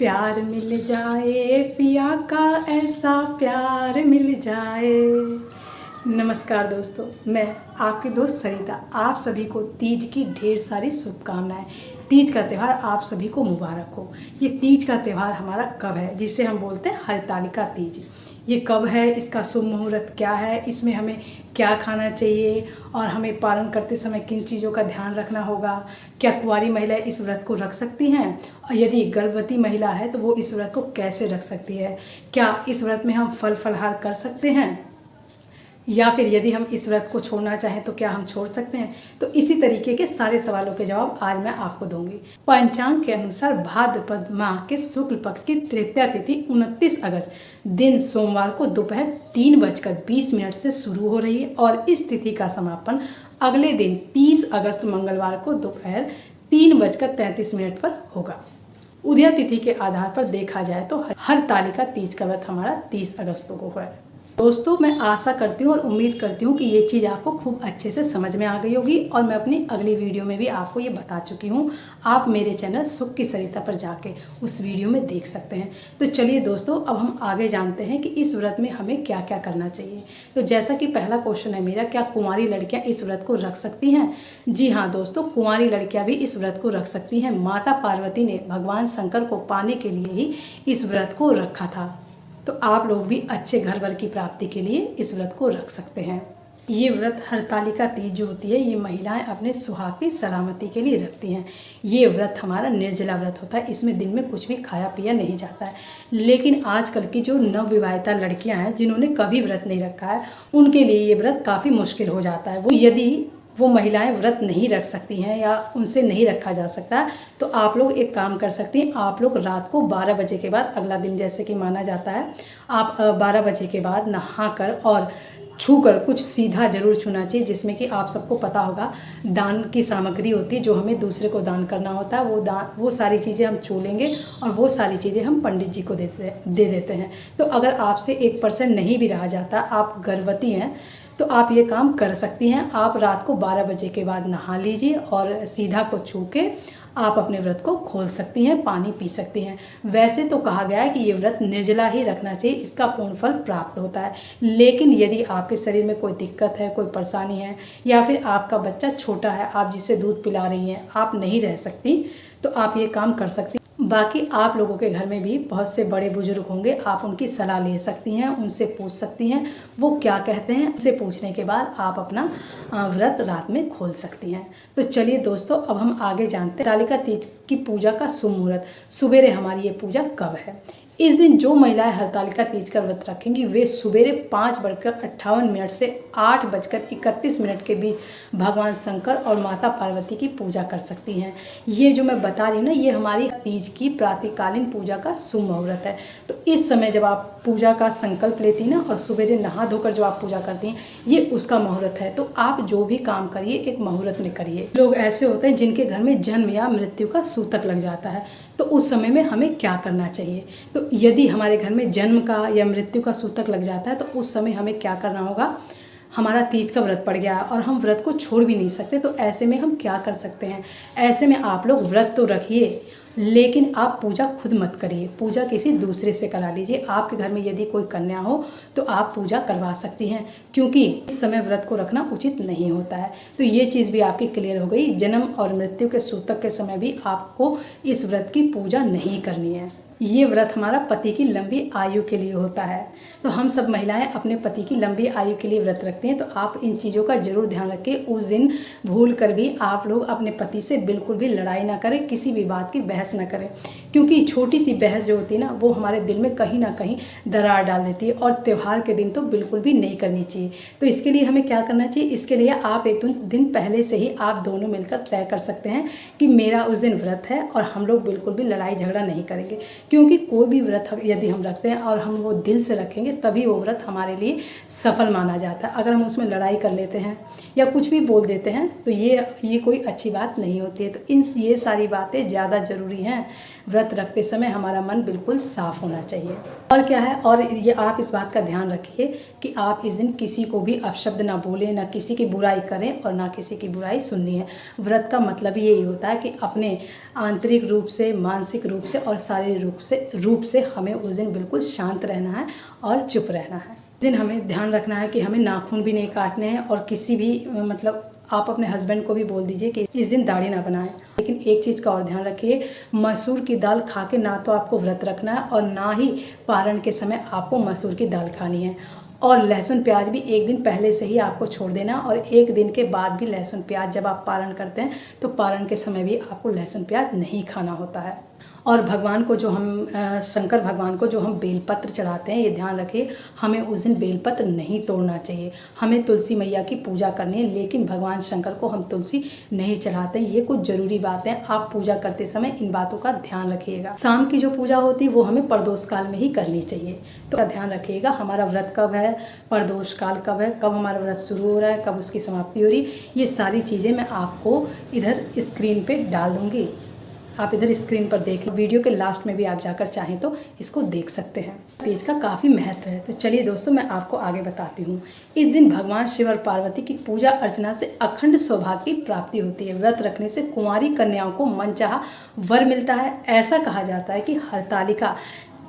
प्यार मिल जाए पिया का ऐसा प्यार मिल जाए। नमस्कार दोस्तों, मैं आपकी दोस्त सरिता आप सभी को तीज की ढेर सारी शुभकामनाएं। तीज का त्यौहार आप सभी को मुबारक हो। ये तीज का त्यौहार हमारा कब है, जिसे हम बोलते हैं हरतालिका तीज। ये कब है, इसका शुभ मुहूर्त क्या है, इसमें हमें क्या खाना चाहिए और हमें पालन करते समय किन चीज़ों का ध्यान रखना होगा। क्या कुंवारी महिला इस व्रत को रख सकती हैं, और यदि गर्भवती महिला है तो वो इस व्रत को कैसे रख सकती है। क्या इस व्रत में हम फल फलहार कर सकते हैं, या फिर यदि हम इस व्रत को छोड़ना चाहें तो क्या हम छोड़ सकते हैं। तो इसी तरीके के सारे सवालों के जवाब आज मैं आपको दूंगी। पंचांग के अनुसार भाद्रपद माह के शुक्ल पक्ष की तृतीया तिथि 29 अगस्त दिन सोमवार को दोपहर 3:20 से शुरू हो रही है और इस तिथि का समापन अगले दिन 30 अगस्त मंगलवार को दोपहर 3:33 पर होगा। उदया तिथि के आधार पर देखा जाए तो हरतालिका तीज का व्रत हमारा 30 अगस्त को है। दोस्तों, मैं आशा करती हूँ और उम्मीद करती हूँ कि ये चीज़ आपको खूब अच्छे से समझ में आ गई होगी, और मैं अपनी अगली वीडियो में भी आपको ये बता चुकी हूँ। आप मेरे चैनल सुख की सरिता पर जाके उस वीडियो में देख सकते हैं। तो चलिए दोस्तों, अब हम आगे जानते हैं कि इस व्रत में हमें क्या क्या करना चाहिए। तो जैसा कि पहला क्वेश्चन है मेरा, क्या कुंवारी लड़कियाँ इस व्रत को रख सकती हैं। जी हाँ दोस्तों, कुंवारी लड़कियाँ भी इस व्रत को रख सकती हैं। माता पार्वती ने भगवान शंकर को पाने के लिए ही इस व्रत को रखा था। तो आप लोग भी अच्छे घर वर की प्राप्ति के लिए इस व्रत को रख सकते हैं। ये व्रत हरतालिका तीज जो होती है, ये महिलाएं अपने सुहाग की सलामती के लिए रखती हैं। ये व्रत हमारा निर्जला व्रत होता है, इसमें दिन में कुछ भी खाया पिया नहीं जाता है। लेकिन आजकल की जो नवविवाहिता लड़कियां हैं, जिन्होंने कभी व्रत नहीं रखा है, उनके लिए ये व्रत काफ़ी मुश्किल हो जाता है। यदि वो महिलाएं व्रत नहीं रख सकती हैं या उनसे नहीं रखा जा सकता, तो आप लोग एक काम कर सकती हैं। आप लोग रात को 12 बजे के बाद, अगला दिन जैसे कि माना जाता है, आप 12 बजे के बाद नहाकर और छूकर, कुछ सीधा जरूर छूना चाहिए, जिसमें कि आप सबको पता होगा दान की सामग्री होती है जो हमें दूसरे को दान करना होता है। वो सारी चीज़ें हम छू लेंगे और वो सारी चीज़ें हम पंडित जी को दे देते हैं। तो अगर आपसे 1% नहीं भी रहा जाता, आप गर्भवती हैं, तो आप ये काम कर सकती हैं। आप रात को 12 बजे के बाद नहा लीजिए और सीधा को छू के आप अपने व्रत को खोल सकती हैं, पानी पी सकती हैं। वैसे तो कहा गया है कि ये व्रत निर्जला ही रखना चाहिए, इसका पूर्ण फल प्राप्त होता है। लेकिन यदि आपके शरीर में कोई दिक्कत है, कोई परेशानी है, या फिर आपका बच्चा छोटा है, आप जिसे दूध पिला रही हैं, आप नहीं रह सकती, तो आप ये काम कर सकती। बाकी आप लोगों के घर में भी बहुत से बड़े बुजुर्ग होंगे, आप उनकी सलाह ले सकती हैं, उनसे पूछ सकती हैं वो क्या कहते हैं। उनसे पूछने के बाद आप अपना व्रत रात में खोल सकती हैं। तो चलिए दोस्तों, अब हम आगे जानते हैं हरतालिका तीज की पूजा का शुभ मुहूर्त। सुबेरे हमारी ये पूजा कब है। इस दिन जो महिलाएं हरतालिका तीज का व्रत रखेंगी, वे सुबेरे 5:58 से 8:31 के बीच भगवान शंकर और माता पार्वती की पूजा कर सकती हैं। ये जो मैं बता रही हूँ ना, ये हमारी तीज की प्रातःकालीन पूजा का शुभ मुहूर्त है। तो इस समय जब आप पूजा का संकल्प लेती ना और सुबेरे नहा धोकर जो आप पूजा करती हैं, ये उसका मुहूर्त है। तो आप जो भी काम करिए एक मुहूर्त में करिए। लोग ऐसे होते हैं जिनके घर में जन्म या मृत्यु का सूतक लग जाता है, तो उस समय में हमें क्या करना चाहिए। तो यदि हमारे घर में जन्म का या मृत्यु का सूतक लग जाता है, तो उस समय हमें क्या करना होगा। हमारा तीज का व्रत पड़ गया और हम व्रत को छोड़ भी नहीं सकते, तो ऐसे में हम क्या कर सकते हैं। ऐसे में आप लोग व्रत तो रखिए, लेकिन आप पूजा खुद मत करिए, पूजा किसी दूसरे से करा लीजिए। आपके घर में यदि कोई कन्या हो तो आप पूजा करवा सकती हैं, क्योंकि इस समय व्रत को रखना उचित नहीं होता है। तो ये चीज़ भी आपकी क्लियर हो गई। जन्म और मृत्यु के सूतक के समय भी आपको इस व्रत की पूजा नहीं करनी है। ये व्रत हमारा पति की लंबी आयु के लिए होता है। तो हम सब महिलाएं अपने पति की लंबी आयु के लिए व्रत रखती हैं। तो आप इन चीज़ों का जरूर ध्यान रखें। उस दिन भूल कर भी आप लोग अपने पति से बिल्कुल भी लड़ाई ना करें, किसी भी बात की बहस ना करें, क्योंकि छोटी सी बहस जो होती है ना, वो हमारे दिल में कहीं ना कहीं दरार डाल देती है। और त्यौहार के दिन तो बिल्कुल भी नहीं करनी चाहिए। तो इसके लिए हमें क्या करना चाहिए, इसके लिए आप एक दिन पहले से ही आप दोनों मिलकर तय कर सकते हैं कि मेरा उस दिन व्रत है और हम लोग बिल्कुल भी लड़ाई झगड़ा नहीं करेंगे। क्योंकि कोई भी व्रत यदि हम रखते हैं और हम वो दिल से रखेंगे, तभी वो व्रत हमारे लिए सफल माना जाता है। अगर हम उसमें लड़ाई कर लेते हैं या कुछ भी बोल देते हैं, तो ये कोई अच्छी बात नहीं होती है। तो ये सारी बातें ज़्यादा ज़रूरी हैं। व्रत रखते समय हमारा मन बिल्कुल साफ होना चाहिए। और क्या है, और ये आप इस बात का ध्यान रखिए कि आप इस दिन किसी को भी अपशब्द ना बोलें, ना किसी की बुराई करें और ना किसी की बुराई सुननी है। व्रत का मतलब यही होता है कि अपने आंतरिक रूप से, मानसिक रूप से और शारीरिक रूप रूप से हमें उस दिन बिल्कुल शांत रहना है और चुप रहना है। उस दिन हमें ध्यान रखना है कि हमें नाखून भी नहीं काटने हैं और किसी भी मतलब आप अपने हस्बैंड को भी बोल दीजिए कि इस दिन दाढ़ी ना बनाएं। लेकिन एक चीज़ का और ध्यान रखिए, मसूर की दाल खा के ना तो आपको व्रत रखना है और ना ही पारण के समय आपको मसूर की दाल खानी है। और लहसुन प्याज भी एक दिन पहले से ही आपको छोड़ देना और एक दिन के बाद भी लहसुन प्याज जब आप पारण करते हैं तो पारण के समय भी आपको लहसुन प्याज नहीं खाना होता है। और भगवान को जो हम शंकर भगवान को जो हम बेलपत्र चढ़ाते हैं, ये ध्यान रखिए हमें उस दिन बेलपत्र नहीं तोड़ना चाहिए। हमें तुलसी मैया की पूजा करनी है, लेकिन भगवान शंकर को हम तुलसी नहीं चढ़ाते। ये कुछ ज़रूरी बातें आप पूजा करते समय इन बातों का ध्यान रखिएगा। शाम की जो पूजा होती है वो हमें प्रदोष काल में ही करनी चाहिए, तो ध्यान रखिएगा हमारा व्रत कब है, प्रदोष काल कब है, कब हमारा व्रत शुरू हो रहा है, कब उसकी समाप्ति हो रही है। ये सारी चीज़ें मैं आपको इधर स्क्रीन पे डाल दूँगी, आप इधर स्क्रीन पर देख लो। वीडियो के लास्ट में भी आप जाकर चाहें तो इसको देख सकते हैं। तीज का काफ़ी महत्व है, तो चलिए दोस्तों मैं आपको आगे बताती हूँ। इस दिन भगवान शिव और पार्वती की पूजा अर्चना से अखंड सौभाग्य की प्राप्ति होती है। व्रत रखने से कुंवारी कन्याओं को मनचाहा वर मिलता है। ऐसा कहा जाता है कि हरतालिका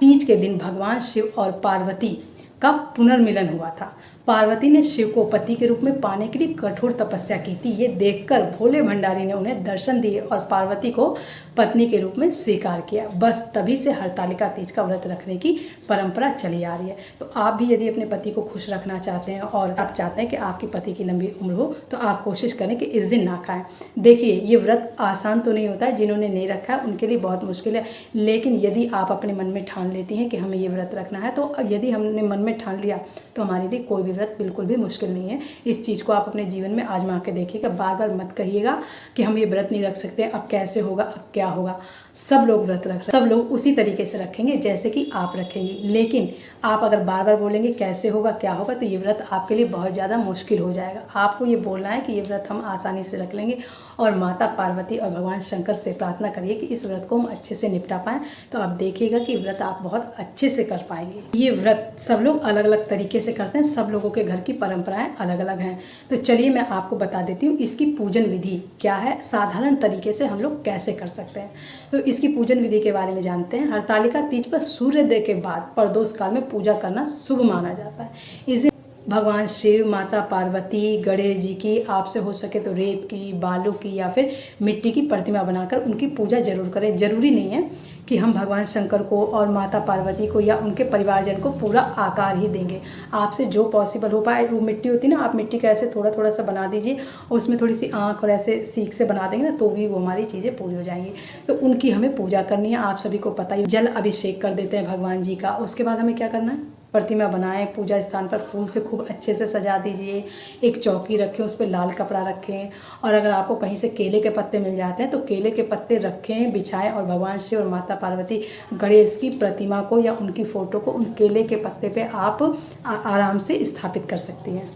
तीज के दिन भगवान शिव और पार्वती का पुनर्मिलन हुआ था। पार्वती ने शिव को पति के रूप में पाने के लिए कठोर तपस्या की थी। ये देखकर भोले भंडारी ने उन्हें दर्शन दिए और पार्वती को पत्नी के रूप में स्वीकार किया। बस तभी से हरतालिका तीज का व्रत रखने की परंपरा चली आ रही है। तो आप भी यदि अपने पति को खुश रखना चाहते हैं और आप चाहते हैं कि आपके पति की लंबी उम्र हो, तो आप कोशिश करें कि इस दिन ना खाएं। देखिए ये व्रत आसान तो नहीं होता है, जिन्होंने नहीं रखा है उनके लिए बहुत मुश्किल है, लेकिन यदि आप अपने मन में ठान लेती हैं कि हमें ये व्रत रखना है, तो यदि हमने मन में ठान लिया तो हमारे लिए कोई भी व्रत बिल्कुल भी मुश्किल नहीं है। इस चीज़ को आप अपने जीवन में आजमा के देखिएगा। बार बार मत कहिएगा कि हम ये व्रत नहीं रख सकते, अब कैसे होगा, अब क्या होगा। सब लोग व्रत रख रहे हैं, सब लोग उसी तरीके से रखेंगे जैसे कि आप रखेंगे, लेकिन आप अगर बार बार बोलेंगे कैसे होगा क्या होगा, तो ये व्रत आपके लिए बहुत ज़्यादा मुश्किल हो जाएगा। आपको ये बोलना है कि ये व्रत हम आसानी से रख लेंगे और माता पार्वती और भगवान शंकर से प्रार्थना करिए कि इस व्रत को हम अच्छे से निपटा पाएँ, तो आप देखिएगा कि व्रत आप बहुत अच्छे से कर पाएंगे। ये व्रत सब लोग अलग अलग तरीके से करते हैं, सब लोगों के घर की परंपराएं अलग अलग हैं। तो चलिए मैं आपको बता देती हूँ इसकी पूजन विधि क्या है, साधारण तरीके से हम लोग कैसे कर सकते हैं। तो इसकी पूजन विधि के बारे में जानते हैं। हरतालिका तीज पर सूर्योदय के बाद प्रदोष काल में पूजा करना शुभ माना जाता है। इस दिन भगवान शिव, माता पार्वती, गणेश जी की, आपसे हो सके तो रेत की, बालू की या फिर मिट्टी की प्रतिमा बनाकर उनकी पूजा जरूर करें। जरूरी नहीं है कि हम भगवान शंकर को और माता पार्वती को या उनके परिवारजन को पूरा आकार ही देंगे। आपसे जो पॉसिबल हो पाए, वो मिट्टी होती है ना, आप मिट्टी का ऐसे थोड़ा थोड़ा सा बना दीजिए और उसमें थोड़ी सी आँख और ऐसे सीख से बना देंगे ना, तो भी वो हमारी चीज़ें पूरी हो जाएंगी। तो उनकी हमें पूजा करनी है। आप सभी को पता ही, जल अभिषेक कर देते हैं भगवान जी का। उसके बाद हमें क्या करना है, प्रतिमा बनाएं, पूजा स्थान पर फूल से खूब अच्छे से सजा दीजिए। एक चौकी रखें, उस पर लाल कपड़ा रखें और अगर आपको कहीं से केले के पत्ते मिल जाते हैं तो केले के पत्ते रखें, बिछाएं और भगवान शिव और माता पार्वती, गणेश की प्रतिमा को या उनकी फ़ोटो को उन केले के पत्ते पे आप आराम से स्थापित कर सकती हैं।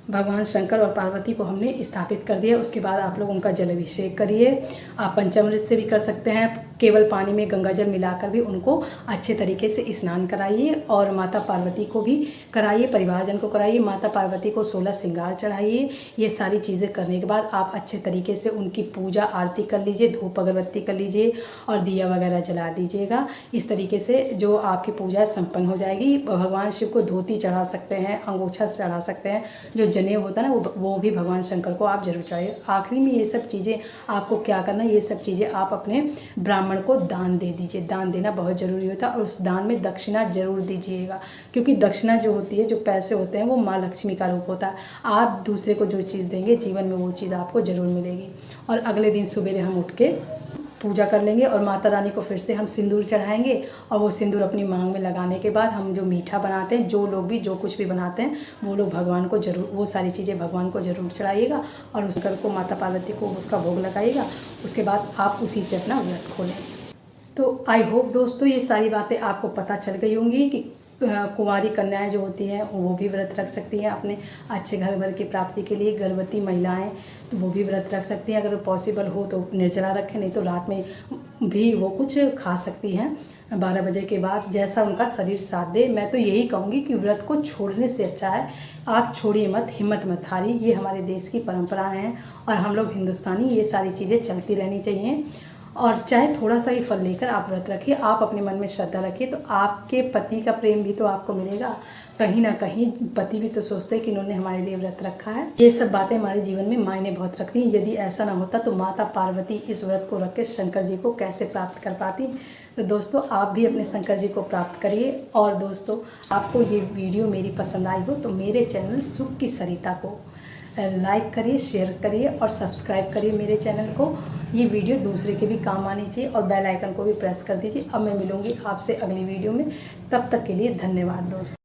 भगवान शंकर और पार्वती को हमने स्थापित कर दिया। उसके बाद आप लोग उनका जल अभिषेक करिए। आप पंचामृत से भी कर सकते हैं, केवल पानी में गंगा जल मिलाकर भी उनको अच्छे तरीके से स्नान कराइए और माता पार्वती को भी कराइए, परिवारजन को कराइए। माता पार्वती को 16 श्रृंगार चढ़ाइए। ये सारी चीज़ें करने के बाद आप अच्छे तरीके से उनकी पूजा आरती कर लीजिए, धूप अगरबत्ती कर लीजिए और दिया वगैरह जला दीजिएगा। इस तरीके से जो आपकी पूजा संपन्न हो जाएगी। भगवान शिव को धोती चढ़ा सकते हैं, अंगूछा चढ़ा सकते हैं, जो जनेऊ होता है ना वो भी भगवान शंकर को आप जरूर चाहिए। आखिरी में ये सब चीज़ें आपको क्या करना है, ये सब चीज़ें आप अपने ब्राह्मण को दान दे दीजिए। दान देना बहुत ज़रूरी होता है और उस दान में दक्षिणा जरूर दीजिएगा, क्योंकि दक्षिणा जो होती है, जो पैसे होते हैं, वो माँ लक्ष्मी का रूप होता है। आप दूसरे को जो चीज़ देंगे जीवन में वो चीज़ आपको ज़रूर मिलेगी। और अगले दिन सवेरे हम उठ के पूजा कर लेंगे और माता रानी को फिर से हम सिंदूर चढ़ाएंगे और वो सिंदूर अपनी मांग में लगाने के बाद हम जो मीठा बनाते हैं, जो लोग भी जो कुछ भी बनाते हैं, वो लोग भगवान को जरूर, वो सारी चीज़ें भगवान को जरूर चढ़ाइएगा और उस घर को, माता पार्वती को उसका भोग लगाइएगा। उसके बाद आप उसी से अपना व्रत खोलें। तो आई होप दोस्तों ये सारी बातें आपको पता चल गई होंगी कि कुंवारी कन्याएं जो होती हैं वो भी व्रत रख सकती हैं अपने अच्छे घर भर की प्राप्ति के लिए। गर्भवती महिलाएं तो वो भी व्रत रख सकती हैं, अगर पॉसिबल हो तो निर्जला रखें, नहीं तो रात में भी वो कुछ खा सकती हैं 12 बजे के बाद, जैसा उनका शरीर साथ दे। मैं तो यही कहूँगी कि व्रत को छोड़ने से अच्छा है आप छोड़िए मत, हिम्मत मत हारिए। ये हमारे देश की परंपरा हैं और हम लोग हिंदुस्तानी, ये सारी चीज़ें चलती रहनी चाहिए। और चाहे थोड़ा सा ही फल लेकर आप व्रत रखिए, आप अपने मन में श्रद्धा रखिए, तो आपके पति का प्रेम भी तो आपको मिलेगा। कहीं ना कहीं पति भी तो सोचते हैं कि इन्होंने हमारे लिए व्रत रखा है। ये सब बातें हमारे जीवन में मायने बहुत रखती हैं। यदि ऐसा ना होता तो माता पार्वती इस व्रत को रख के शंकर जी को कैसे प्राप्त कर पाती। तो दोस्तों, आप भी अपने शंकर जी को प्राप्त करिए। और दोस्तों, आपको ये वीडियो मेरी पसंद आई हो तो मेरे चैनल सुख की सरिता को लाइक करिए, शेयर करिए और सब्सक्राइब करिए मेरे चैनल को। ये वीडियो दूसरे के भी काम आनी चाहिए और बेल आइकन को भी प्रेस कर दीजिए। अब मैं मिलूँगी आपसे अगली वीडियो में। तब तक के लिए धन्यवाद दोस्तों।